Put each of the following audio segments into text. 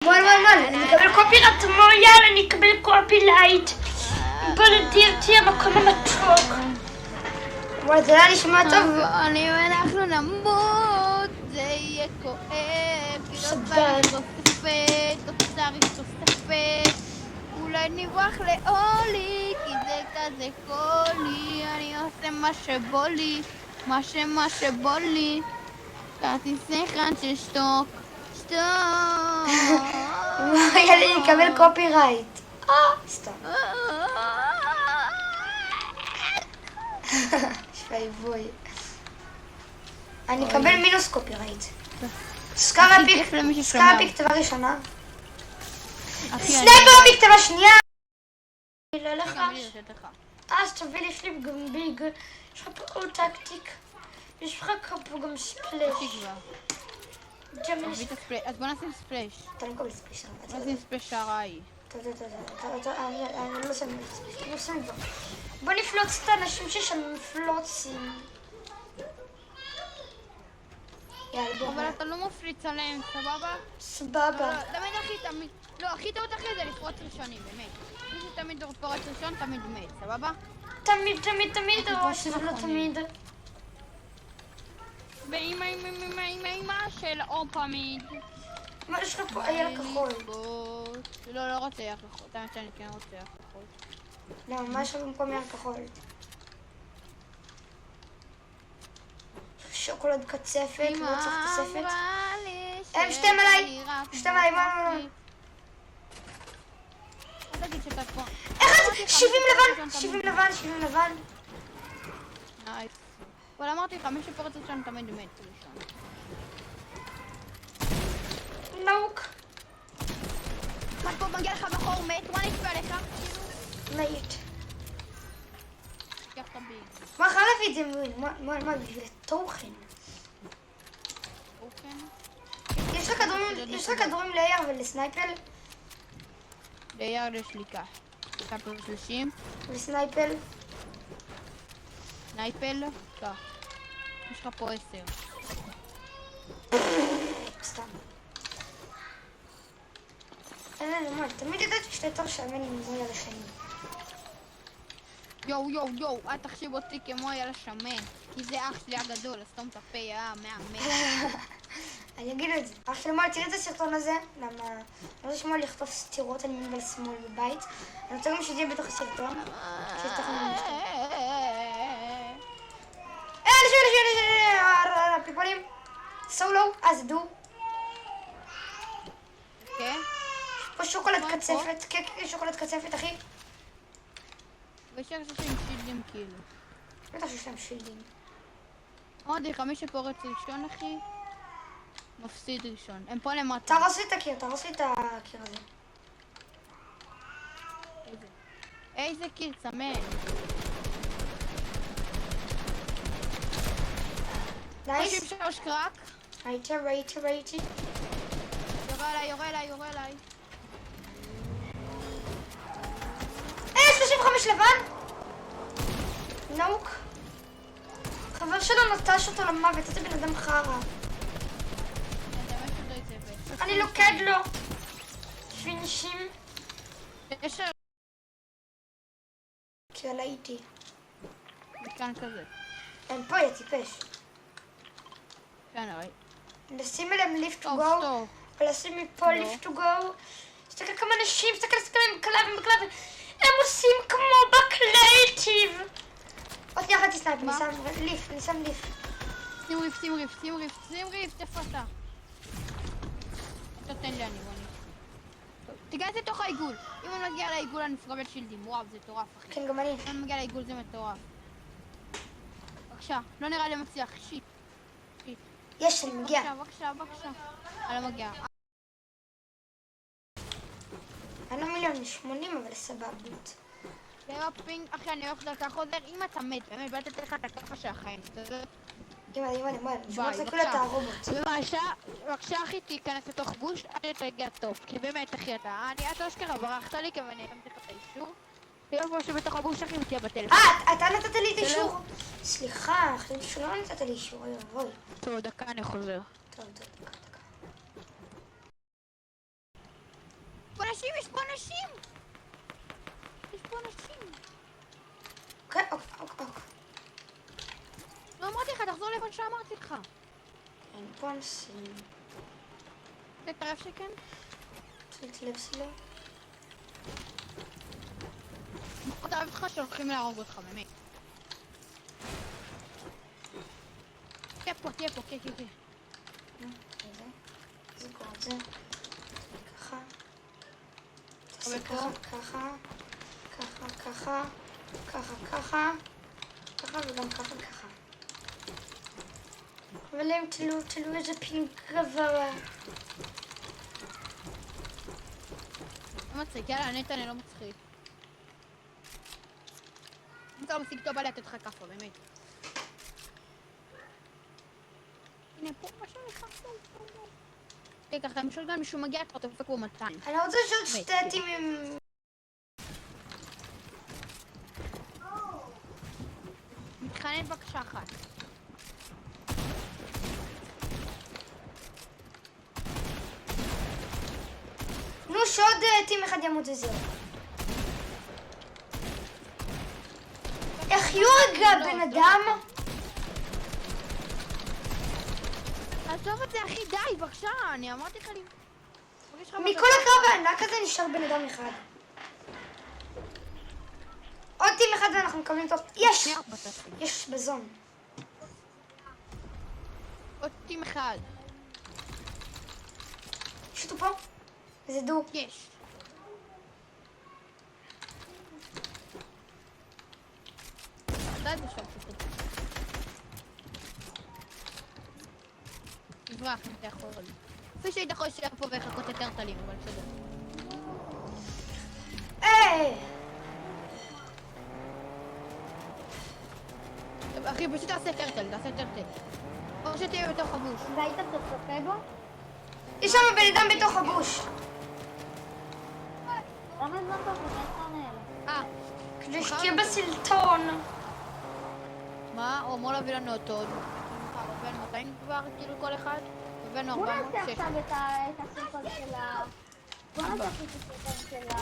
מול, אני אקבל קופירייט, יאללה, אני אקבל קופילייט. בלדיירתי המקום המתוק. וואי, זה היה נשמע טוב. אם אנחנו נמות, זה יהיה כואב, כי לא צריך תוספת, לא צריך תוספת. אולי נברח לאולי, כי זה כזה קולי, אני עושה מה שבא לי, מה שבא לי. כרטיסי אחד ששתוק, שתוק. וואי, אני אקבל קופירייט. סתם. שווי בוי. אני אקבל מינוס קופירייט. סקארפיק כתבה ראשונה. סנייפר בכתבה שנייה. אני לא לך. אז תביא לי שליפ גם ביג. יש לך פה עוד טקטיק. יש לך פה גם ספלש. אז בוא נשים ספלש. אתה לא מקבל ספלש. בוא נשים ספלש הראי. אני לא שם כבר. בוא נפלוץ את האנשים שיש שם מפלוצים. אבל אתה לא מפליץ עליהם, סבבה? סבבה. הכי טעות אחרי זה לפרוץ ראשונים, באמת. מי שתמיד פורץ ראשון, תמיד מת, סבבה? תמיד, או שזה לא תמיד. ואמא של אופמיד. מה יש לך פה? אייל כחול. לא רוצה אייל כחול, תמיד שאני כן רוצה אייל כחול. לא, מה יש לך במקום אייל כחול? שוקולד קצפת, לא צריך תוספת. הם שתיים עליי, מה? אל תגיד שאתה פה. 70 לבן. נייס. אבל אמרתי לך, מי שפורץ ראשון תמיד מת ראשון. נוק. מה פה מגיע לך בחור מת? מה נצפה לך? מת. קח את הביג. מה חייב להביא את זה? מה בשביל התוכן? אוקיי. יש לך כדורים לאייר ולסנייפל? לאייר יש לי כך. כפר 30. וסנייפל? נייפל? כך. יש לך פה 10. סתם. תמיד ידעתי שאתה יותר שמן עם זוי על השני. יואו, אל תחשיב אותי כמו ילד שמן. כי זה אח שלי הגדול, אז תום את הפה, מהמם. אני אגיד את זה. אח שלי, תראה את הסרטון הזה, למה לא רוצה שמוע לכתוב סתירות על ימין ועל שמאל בבית. אני רוצה גם שזה יהיה בתוך הסרטון. פיפולים. סולו, אז דו. כן? פה שוקולד קצפת. כן, שוקולד קצפת, אחי. ויש לך שיש שילדים כאילו. בטח שיש להם שילדים. אמרתי לך, מי שפורץ ראשון, אחי, מפסיד ראשון. הם פה למטה. תהרוס לי את הקיר הזה. איזה קיר צמא. נייס. 33 קרק. ראיתי. יורה אליי. 35 לבן. נוק. חבר שלו נטש אותו למוות, איזה בן אדם חרא. אני לוקד לו. פינישים. יש כי עלה איתי. מכאן כזה. הם פה, יא טיפש. כאן הרי. לשים אליהם ליפט טו גו. ולשים מפה ליפט טו גו. תסתכל כמה אנשים, תסתכל עם קלבים. הם עושים כמו בקלייטיב. עוד יחד תסתכל, אני שם ליף. שים ריף, איפה אתה? תתן לי, אני בוא. תיכנס לתוך העיגול. אם אני מגיע לעיגול אני אפגע בשילדים. וואו, זה מטורף, אחי. כן, גם אני. אם אני מגיע לעיגול זה מטורף. בבקשה, לא נראה לי מצליח. שיט. יש, אני מגיע. בבקשה. אני לא מגיע. אני לא 1,080,000, אבל סבבות. תראה פינג, אחי, אני הולך דרכה חוזר. אם אתה מת, באמת, באת לתת לך את הכפה של החיים. אימא, שמות זה כאילו אתה הרובוט. בבקשה, אחי, תיכנס לתוך בוש עד שתגיע טוב. כי באמת, אחי, אתה אשכרה ברחת לי, כי אני אקמתי לך את האישור. תראה פה שבתוך הבוש, אחי, ותהיה בטלפון. אתה נתת לי את האישור. סליחה, חשבתי שלא נתת לי אישור, אוי. טוב, דקה, אני חוזר. טוב. אנשים, יש פה אנשים! יש פה אנשים! אוקיי. לא אמרתי לך, תחזור לאיפה שאמרתי לך. אין פה אנשים. תתערב שכן? תשימת לב שלו. אתה אוהב אותך שהולכים להרוג אותך, באמת. תהיה פה, כן. זה קורה את זה. ככה. תעשה ככה. ככה וגם ככה. אבל הם תלו איזה פינק גבוה. לא מצחיק, יאללה, נתן, לא מצחיק. אם אתה לא משיג טוב, בא לי לתת לך כפה, באמת. הנה, פה משהו לך טוב. כן, ככה, למשל גם מישהו מגיע, אתה דופק בו 200. אני רוצה לשאול שתי טימים. מתחנן בבקשה אחת. נו, שעוד טים אחד ימות וזהו. איך יורגע בן אדם? עזוב את זה, אחי, די, בבקשה, אני אמרתי לך לי... מכל הקרב הענק הזה נשאר בן אדם אחד. עוד טים אחד ואנחנו מקבלים טוב. יש בזון. עוד טים אחד. יש אותו פה? איזה דו. יש. די בשביל פשוט. תברח אם אתה יכול. כפי שהיית יכול להישאר פה ולחכות יותר טלים, אבל בסדר. היי! אחי, פשוט תעשה טרטל. או שתהיה בתוך הבוש. והיית תצפה בו? יש שם בן אדם בתוך הבוש. למה הזמנת אותו? איך תענה? כדי שתהיה בסרטון. מה? הוא אמור להביא לנו אותו. הבאנו 200 כבר, כאילו כל אחד. הבאנו בוא 400. נעשה עכשיו את הסרטון של ה... בוא נעשה את הסרטון של ה...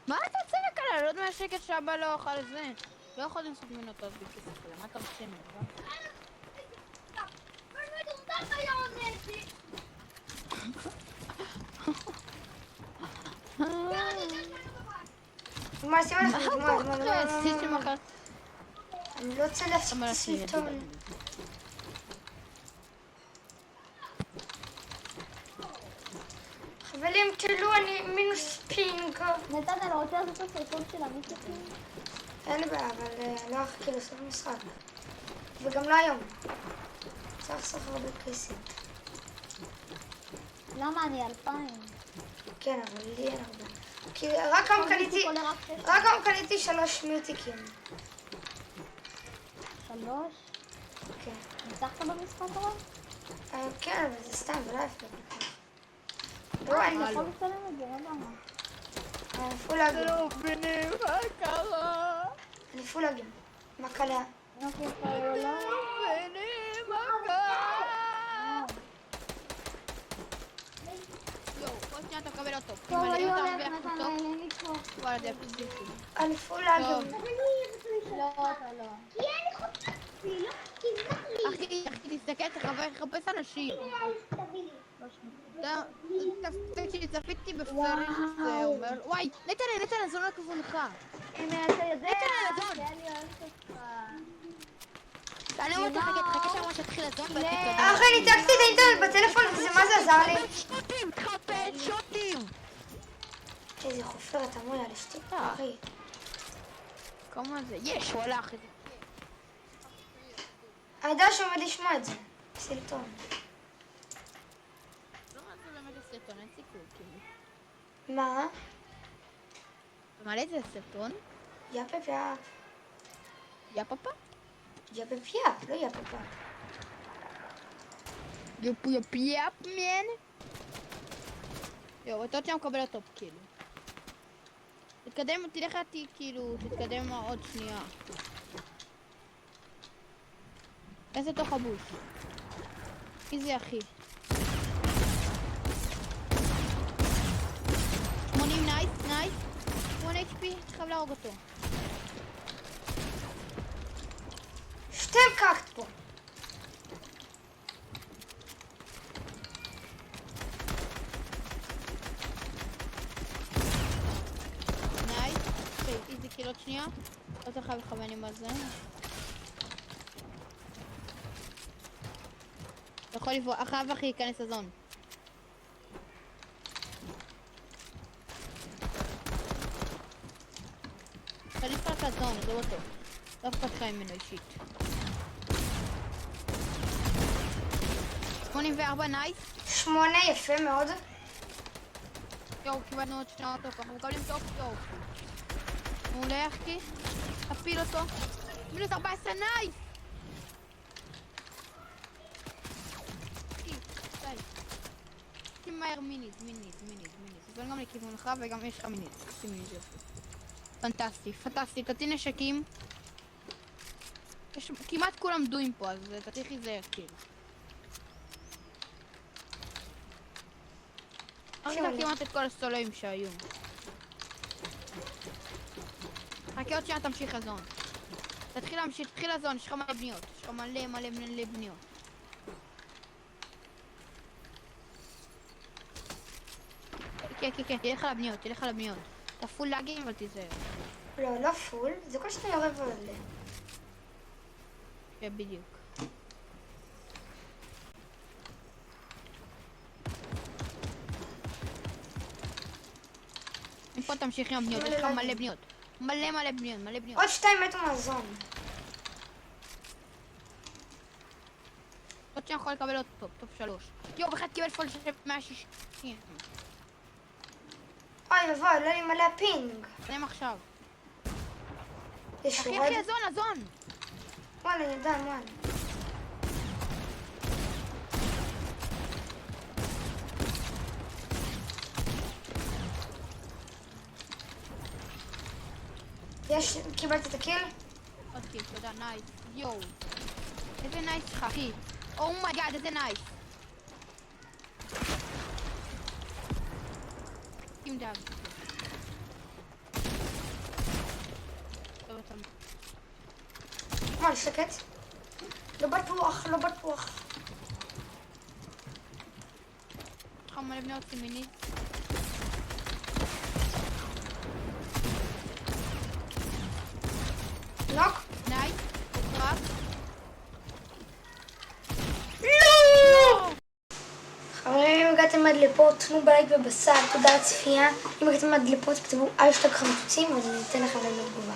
מה אתה צועק עליי? לא יודע מהשקט שהבא לא אוכל את זה. לא יכול לנסות ממנו טוב בכסף כזה. מה אתה רוצה ממנו? מה עושים לך? מה? אני לא רוצה להפסיק את הסרטון. חברים, תראו, אני מינוס פינג. נתן, אני רוצה לעשות את הסרטון של המיסטים? אין לי בעיה, אבל לא אחכה לסוף משחק. וגם לא היום. צריך לחסוך הרבה כסף. למה אני 2,000? כן, אבל לי אין הרבה. כי רק היום קניתי 3 מיוטיקים. 3? כן. ניצחת במשחק אבל? כן, אבל זה סתם, זה לא יפה כל כך. אני יכול לצלם את זה, לא יודע מה. אני פולאגים. לא מבינים מה קרה. אני פולאגים. מה קלה? לא מבינים מה קרה. יואו, עוד שנייה אתה מקבל אותו. טוב, אני אם הולך, אתה נתן, מרוויח אין לי פה. אותו, וואלה זה פסיכי. אני פולאגים. לא, אתה לא. אחי, תסתכל, תחפש אנשים. צפיתי בפרק זה אומר, וואי, נתן, הזון לכיוונך. הנה, אתה יודע. הזון. כן, אני אוהבת אותך. אני אומרת לך, תחכה שם שתתחיל הזון ותתקדם. אחי, ניתקתי את האינטרנט בטלפון וזה מה זה עזר לי? שוטים! איזה חופרת אמוי על אשתי. אחי. כמה זה? יש, הוא הלך. אני יודע שהוא עומד לשמוע את זה. סרטון. לא מה זה באמת הסרטון, אין סיכוי, כאילו. מה? מעלה את זה סרטון? יפפ יפ. יפפה? יפפ יפ, לא יפפ יפ. יפ, מן. יואו, אתה עוד שם מקבל אותו, כאילו. תתקדם, תלך איתי, כאילו, תתקדם עוד שנייה. איזה תוך הבוש. איזה אחי. HP, חייב להרוג אותו. שתיהם קרקט פה. נייס. אוקיי, איזה קילות שנייה. לא צריך לכוון עם הזה. אתה יכול לבוא, אחריו אחי ייכנס לזון. אתה נפתח לזון, עזוב אותו. לא אכפת לך ממנו אישית. 84 נייס. 8, יפה מאוד. יואו, קיבלנו עוד שני אוטו, אנחנו מקבלים טופ יואו. מעולה אחי. תפיל אותו. מינוס 14 נייס! שים מהר מיניז. זה גם לכיוון לך וגם יש לך מיניז. שים מיניז יופי. פנטסטי. תתי נשקים. יש כמעט כולם דויים פה, אז תתי חיזר כאילו. הרגע כמעט את כל הסולואים שהיו. חכה עוד שנייה תמשיך לזון. תתחיל לזון, יש לך מלא בניות. יש לך מלא בניות. כן, תלך על הבניות. אתה פול לאגים אבל תיזהר. לא פול, זה כל שאתה יורה ועולה. כן, בדיוק. מפה תמשיך עם הבניות, יש לך מלא בניות. מלא בניות. עוד 2 מתו מהזון. עוד שאני יכול לקבל עוד טופ 3. יואו, אחד קיבל פול של 160. אוי ובוי, לא לי מלא פינג. נעים עכשיו. יש אחי, שורד. הזון. וואלה, אני יודע, וואלה. קיבלת את הקיל? אוקיי, תודה, נייס. יואו. איזה נייס שלך, אחי. אומייגאד, איזה נייס. שים דאג. וואלה, שקט. לא בטוח. יש לך מלא בניות סימינית. נוק? נייס. רק. לא! חברים, אם הגעתם עד לפה, תנו בלייק ובסאב, תודה על הצפייה. אם הגעתם עד לפה, תכתבו #חמיצוצים ואני אתן לכם לתגובה.